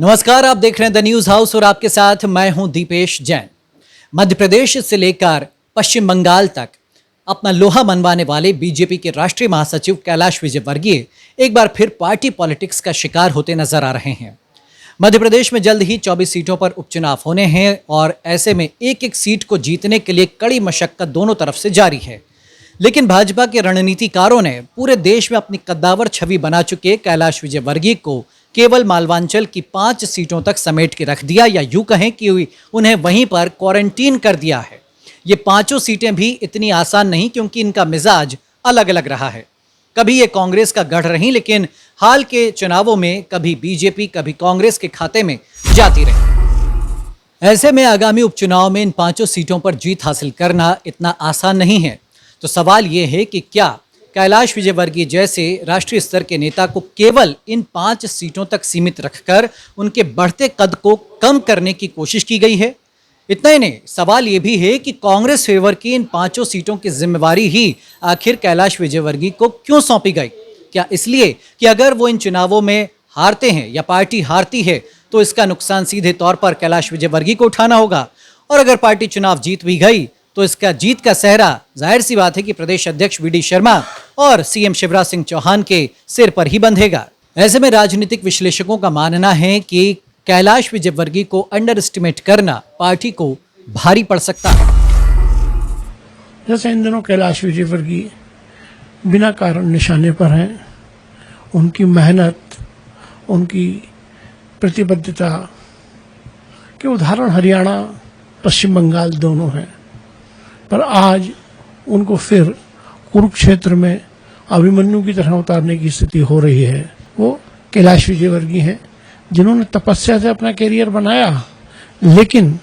नमस्कार, आप देख रहे हैं द न्यूज हाउस और आपके साथ मैं हूं दीपेश जैन। मध्य प्रदेश से लेकर पश्चिम बंगाल तक अपना लोहा मनवाने वाले बीजेपी के राष्ट्रीय महासचिव कैलाश विजयवर्गीय एक बार फिर पार्टी पॉलिटिक्स का शिकार होते नजर आ रहे हैं। मध्य प्रदेश में जल्द ही 24 सीटों पर उपचुनाव होने हैं और ऐसे में एक एक सीट को जीतने के लिए कड़ी मशक्कत दोनों तरफ से जारी है। लेकिन भाजपा के रणनीतिकारों ने पूरे देश में अपनी कद्दावर छवि बना चुके कैलाश विजयवर्गीय को केवल मालवांचल की 5 सीटों तक समेट के रख दिया, या यूं कहें कि उन्हें वहीं पर क्वारंटीन कर दिया है। ये 5 सीटें भी इतनी आसान नहीं, क्योंकि इनका मिजाज अलग अलग रहा है। कभी ये कांग्रेस का गढ़ रही, लेकिन हाल के चुनावों में कभी बीजेपी कभी कांग्रेस के खाते में जाती रही। ऐसे में आगामी उपचुनाव में इन 5 सीटों पर जीत हासिल करना इतना आसान नहीं है। तो सवाल ये है कि क्या कैलाश विजयवर्गीय जैसे राष्ट्रीय स्तर के नेता को केवल इन 5 सीटों तक सीमित रखकर उनके बढ़ते कद को कम करने की कोशिश की गई है? इतना ही नहीं, सवाल ये भी है कि कांग्रेस फेवर की इन 5 सीटों की जिम्मेवारी ही आखिर कैलाश विजयवर्गीय को क्यों सौंपी गई? क्या इसलिए कि अगर वो इन चुनावों में हारते हैं या पार्टी हारती है तो इसका नुकसान सीधे तौर पर कैलाश विजयवर्गीय को उठाना होगा, और अगर पार्टी चुनाव जीत भी गई तो इसका जीत का सेहरा जाहिर सी बात है कि प्रदेश अध्यक्ष वी.डी. शर्मा और सीएम शिवराज सिंह चौहान के सिर पर ही बंधेगा। ऐसे में राजनीतिक विश्लेषकों का मानना है कि कैलाश विजयवर्गीय को अंडर एस्टिमेट करना पार्टी को भारी पड़ सकता है। जैसे इन दिनों कैलाश विजयवर्गीय बिना कारण निशाने पर हैं, उनकी मेहनत, उनकी प्रतिबद्धता के उदाहरण हरियाणा, पश्चिम बंगाल दोनों हैं। पर आज उनको फिर कुरुक्षेत्र में अभिमन्यु की तरह उतारने की स्थिति हो रही है। वो कैलाश विजयवर्गीय हैं जिन्होंने तपस्या से अपना करियर बनाया, लेकिन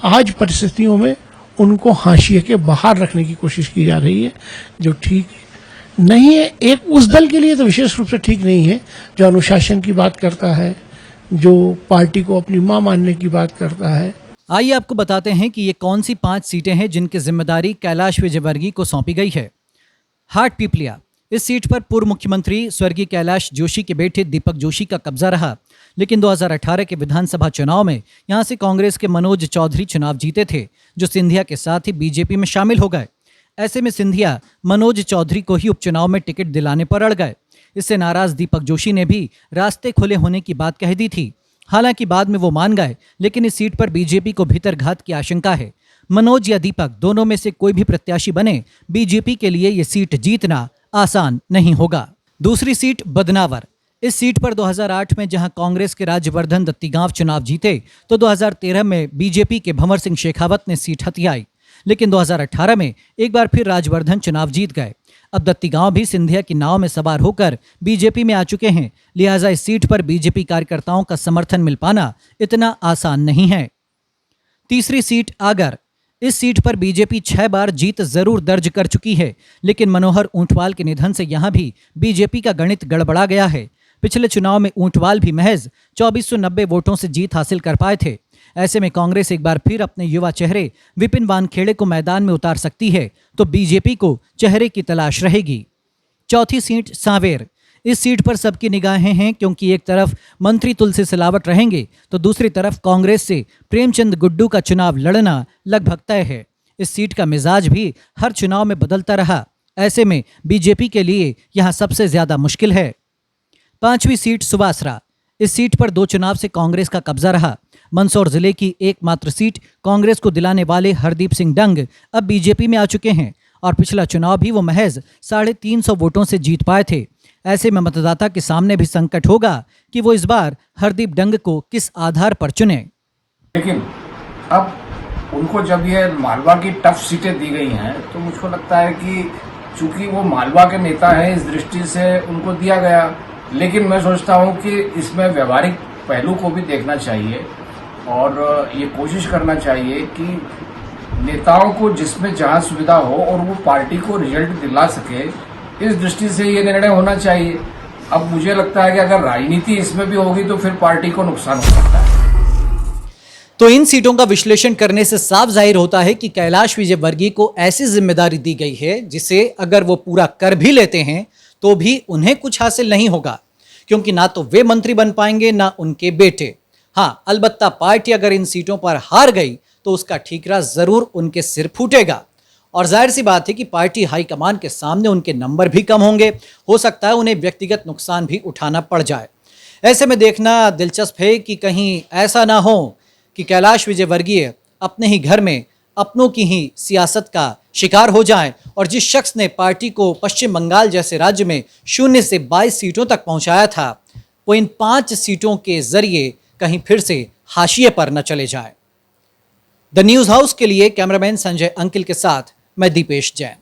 आज परिस्थितियों में उनको हाशिए के बाहर रखने की कोशिश की जा रही है, जो ठीक नहीं है। एक उस दल के लिए तो विशेष रूप से ठीक नहीं है जो अनुशासन की बात करता है, जो पार्टी को अपनी मां मानने की बात करता है। आइए आपको बताते हैं कि ये कौन सी 5 सीटें हैं जिनकी जिम्मेदारी कैलाश विजयवर्गीय को सौंपी गई है। हाट पीपलिया, इस सीट पर पूर्व मुख्यमंत्री स्वर्गीय कैलाश जोशी के बेटे दीपक जोशी का कब्जा रहा, लेकिन 2018 के विधानसभा चुनाव में यहां से कांग्रेस के मनोज चौधरी चुनाव जीते थे, जो सिंधिया के साथ ही बीजेपी में शामिल हो गए। ऐसे में सिंधिया मनोज चौधरी को ही उपचुनाव में टिकट दिलाने पर अड़ गए। इससे नाराज दीपक जोशी ने भी रास्ते खुले होने की बात कह दी थी। हालांकि बाद में वो मान गए, लेकिन इस सीट पर बीजेपी को भीतरघात की आशंका है। मनोज या दीपक दोनों में से कोई भी प्रत्याशी बने, बीजेपी के लिए ये सीट जीतना आसान नहीं होगा। दूसरी सीट बदनावर, इस सीट पर 2008 में जहां कांग्रेस के राज्यवर्धन दत्तीगांव चुनाव जीते, तो 2013 में बीजेपी के भंवर सिंह शेखावत ने सीट हथियाई, लेकिन 2018 में एक बार फिर राजवर्धन चुनाव जीत गए। अब दत्तीगांव भी सिंधिया की नाव में सवार होकर बीजेपी में आ चुके हैं, लिहाजा इस सीट पर बीजेपी कार्यकर्ताओं का समर्थन मिल पाना इतना आसान नहीं है। तीसरी सीट आगर, इस सीट पर बीजेपी 6 बार जीत जरूर दर्ज कर चुकी है, लेकिन मनोहर ऊंटवाल के निधन से यहां भी बीजेपी का गणित गड़बड़ा गया है। पिछले चुनाव में ऊंटवाल भी महज 2490 वोटों से जीत हासिल कर पाए थे। ऐसे में कांग्रेस एक बार फिर अपने युवा चेहरे विपिन वानखेड़े को मैदान में उतार सकती है, तो बीजेपी को चेहरे की तलाश रहेगी। चौथी सीट सांवेर, इस सीट पर सबकी निगाहें हैं, क्योंकि एक तरफ मंत्री तुलसी सिलावट रहेंगे तो दूसरी तरफ कांग्रेस से प्रेमचंद गुड्डू का चुनाव लड़ना लगभग तय है। इस सीट का मिजाज भी हर चुनाव में बदलता रहा। ऐसे में बीजेपी के लिए यहां सबसे ज्यादा मुश्किल है। 5वीं सीट सुवासरा, इस सीट पर 2 चुनाव से कांग्रेस का कब्जा रहा। मंदसौर जिले की एकमात्र सीट कांग्रेस को दिलाने वाले हरदीप सिंह डंग अब बीजेपी में आ चुके हैं, और पिछला चुनाव भी वो महज 350 वोटों से जीत पाए थे। ऐसे में मतदाता के सामने भी संकट होगा कि वो इस बार हरदीप डंग को किस आधार पर चुने। लेकिन अब उनको जब ये मालवा की टफ सीटें दी गई हैं, तो मुझको लगता है कि चूंकि वो मालवा के नेता हैं, इस दृष्टि से उनको दिया गया। लेकिन मैं सोचता हूं कि इसमें व्यवहारिक पहलू को भी देखना चाहिए और ये कोशिश करना चाहिए कि नेताओं को जिसमें जहां सुविधा हो और वो पार्टी को रिजल्ट दिला सके, इस दृष्टि से ये निर्णय होना चाहिए। अब मुझे लगता है कि अगर राजनीति इसमें भी होगी तो फिर पार्टी को नुकसान हो सकता है। तो इन सीटों का विश्लेषण करने से साफ जाहिर होता है कि कैलाश विजयवर्गीय को ऐसी जिम्मेदारी दी गई है जिसे अगर वो पूरा कर भी लेते हैं तो भी उन्हें कुछ हासिल नहीं होगा, क्योंकि ना तो वे मंत्री बन पाएंगे ना उनके बेटे। हाँ, अलबत्ता पार्टी अगर इन सीटों पर हार गई तो उसका ठीकरा जरूर उनके सिर फूटेगा। और जाहिर सी बात है कि पार्टी हाईकमान के सामने उनके नंबर भी कम होंगे, हो सकता है उन्हें व्यक्तिगत नुकसान भी उठाना पड़ जाए। ऐसे में देखना दिलचस्प है कि कहीं ऐसा ना हो कि कैलाश विजयवर्गीय अपने ही घर में अपनों की ही सियासत का शिकार हो जाएं और जिस शख्स ने पार्टी को पश्चिम बंगाल जैसे राज्य में 0 से 22 सीटों तक पहुंचाया था, वो इन 5 सीटों के जरिए कहीं फिर से हाशिए पर न चले जाए। द न्यूज हाउस के लिए कैमरामैन संजय अंकिल के साथ मैं दीपेश जैन।